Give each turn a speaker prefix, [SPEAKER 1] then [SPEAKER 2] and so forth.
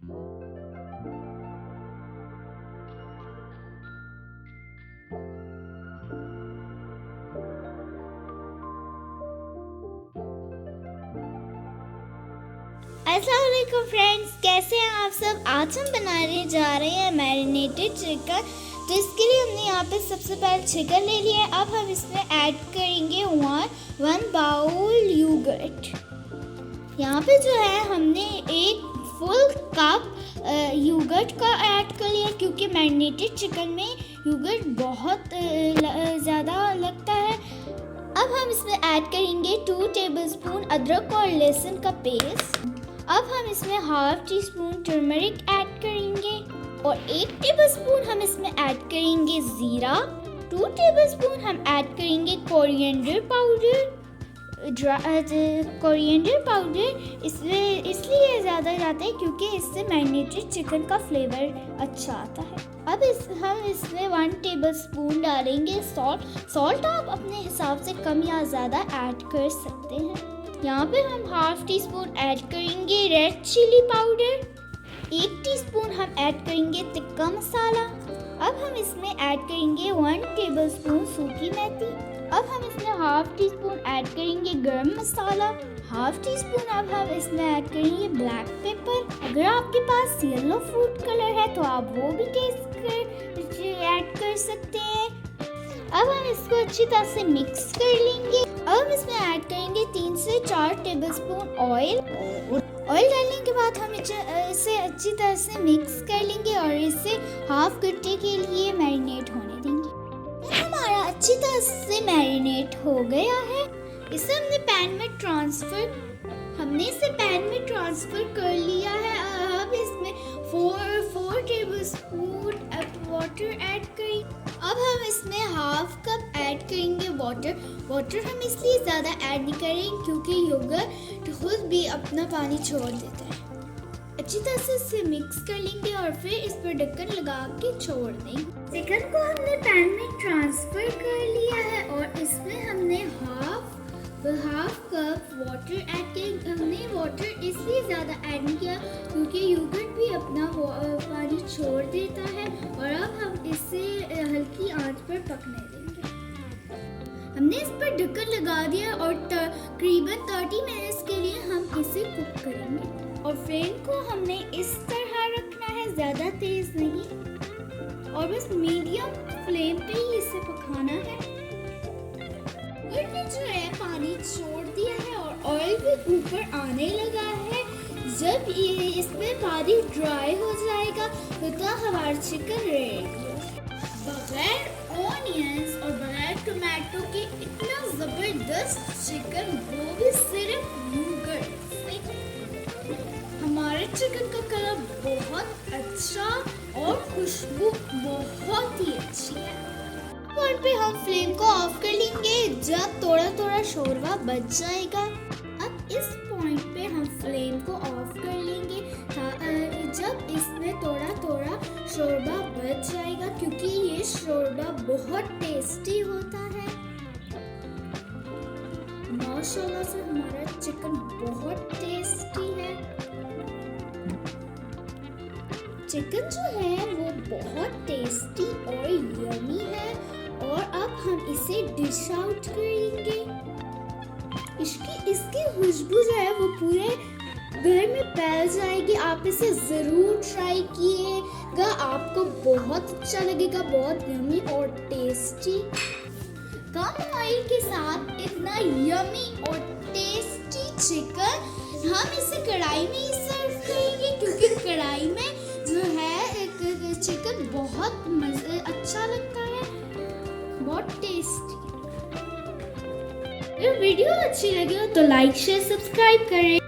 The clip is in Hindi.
[SPEAKER 1] अस्सलाम वालेकुम फ्रेंड्स, कैसे हैं आप सब। आज हम बनाने जा रहे हैं मैरिनेटेड चिकन। तो इसके लिए हमने यहाँ पे सबसे पहले चिकन ले लिया है। अब हम इसमें ऐड करेंगे वन बाउल योगर्ट। यहाँ पे जो है हमने एक फुल कप योगर्ट का ऐड कर लिया क्योंकि मैरिनेटेड चिकन में योगर्ट बहुत ज़्यादा लगता है। अब हम इसमें ऐड करेंगे 2 टेबलस्पून अदरक और लहसुन का पेस्ट। अब हम इसमें half tea spoon turmeric add करेंगे और 1 टेबलस्पून हम इसमें ऐड करेंगे ज़ीरा। 2 टेबलस्पून हम ऐड करेंगे कोरिएंडर पाउडर। कोरिएंडर पाउडर इसलिए ज़्यादा जाता है क्योंकि इससे मैरिनेटेड चिकन का फ्लेवर अच्छा आता है। अब हम इसमें 1 टेबलस्पून डालेंगे सॉल्ट आप अपने हिसाब से कम या ज़्यादा ऐड कर सकते हैं। यहाँ पे हम हाफ टी स्पून ऐड करेंगे रेड चिली पाउडर। 1 टीस्पून हम ऐड करेंगे तिक्का मसाला। अब हम इसमें ऐड करेंगे 1 टेबलस्पून सूखी मेथी। अब हम इसमें हाफ टी स्पून ऐड करेंगे गरम मसाला। हाफ टी स्पून अब हम इसमें ऐड करेंगे ब्लैक पेपर। अगर आपके पास येलो फूड कलर है तो आप वो भी ऐड कर सकते हैं। अब हम इसको अच्छी तरह से मिक्स कर लेंगे। अब हम इसमें ऐड करेंगे 3 से 4 टेबलस्पून ऑयल। ऑयल डालने के बाद हम इसे अच्छी तरह से मिक्स कर लेंगे और इसे हाफ घंटे के लिए मैरिनेट होने देंगे। हमारा अच्छी तरह से मैरिनेट हो गया है। इसे हमने पैन में ट्रांसफर कर लिया है। अब इसमें 4 टेबलस्पून वाटर ऐड करें। अब हम इसमें हाफ कप ऐड करेंगे वाटर हम इसलिए ज़्यादा ऐड नहीं करेंगे क्योंकि योगर्ट खुद भी अपना पानी छोड़ देता है। अच्छी तरह से इसे मिक्स कर लेंगे और फिर इस पर ढक्कन लगा के छोड़ देंगे। चिकन को हमने पैन में ट्रांसफर कर लिया है और इसमें हमने हाफ कप वाटर ऐड किया। हमने वाटर इसलिए ज़्यादा ऐड नहीं किया क्योंकि योगर्ट भी अपना पानी छोड़ देता है। और अब हम इसे हल्की आंच पर पकने देंगे। हमने इस पर ढक्कन लगा दिया और तकरीबन 30 मिनट्स के लिए हम इसे कुक करेंगे। और फ्लेम को हमने इस तरह रखना है, ज़्यादा तेज नहीं और बस मीडियम फ्लेम पे ही इसे पकाना है। ने जो है पानी छोड़ दिया है और ऑयल भी ऊपर आने लगा है। जब ये इसमें पानी ड्राई हो जाएगा तो हमारा चिकन रेडी है। बगैर ऑनियंस और बगैर टोमेटो के इतना जबरदस्त चिकन, वो भी सिर्फ योगर्ट से। हमारे चिकन का कलर बहुत अच्छा और खुशबू बहुत ही अच्छी है। पॉइंट पे हम फ्लेम को ऑफ कर लेंगे जब थोड़ा शोरबा बच जाएगा। अब इस पॉइंट पे हम फ्लेम को ऑफ कर लेंगे जब इसमें थोड़ा शोरबा बच जाएगा क्योंकि ये शोरबा बहुत टेस्टी होता है। माशाल्लाह से हमारा चिकन बहुत टेस्टी है। चिकन जो है वो बहुत टेस्टी और यमी है। और अब हम इसे डिश आउट करेंगे। इसकी खुशबू जो है वो पूरे घर में फैल जाएगी। आप इसे ज़रूर ट्राई कीजिएगा, आपको बहुत अच्छा लगेगा, बहुत यमी और टेस्टी। कम ऑयल के साथ इतना यमी और टेस्टी चिकन हम इसे कढ़ाई में ही सर्व करेंगे क्योंकि कढ़ाई में जो है चिकन बहुत अच्छा लगता है, बहुत टेस्टी। अगर वीडियो अच्छी लगी हो तो लाइक शेयर सब्सक्राइब करें।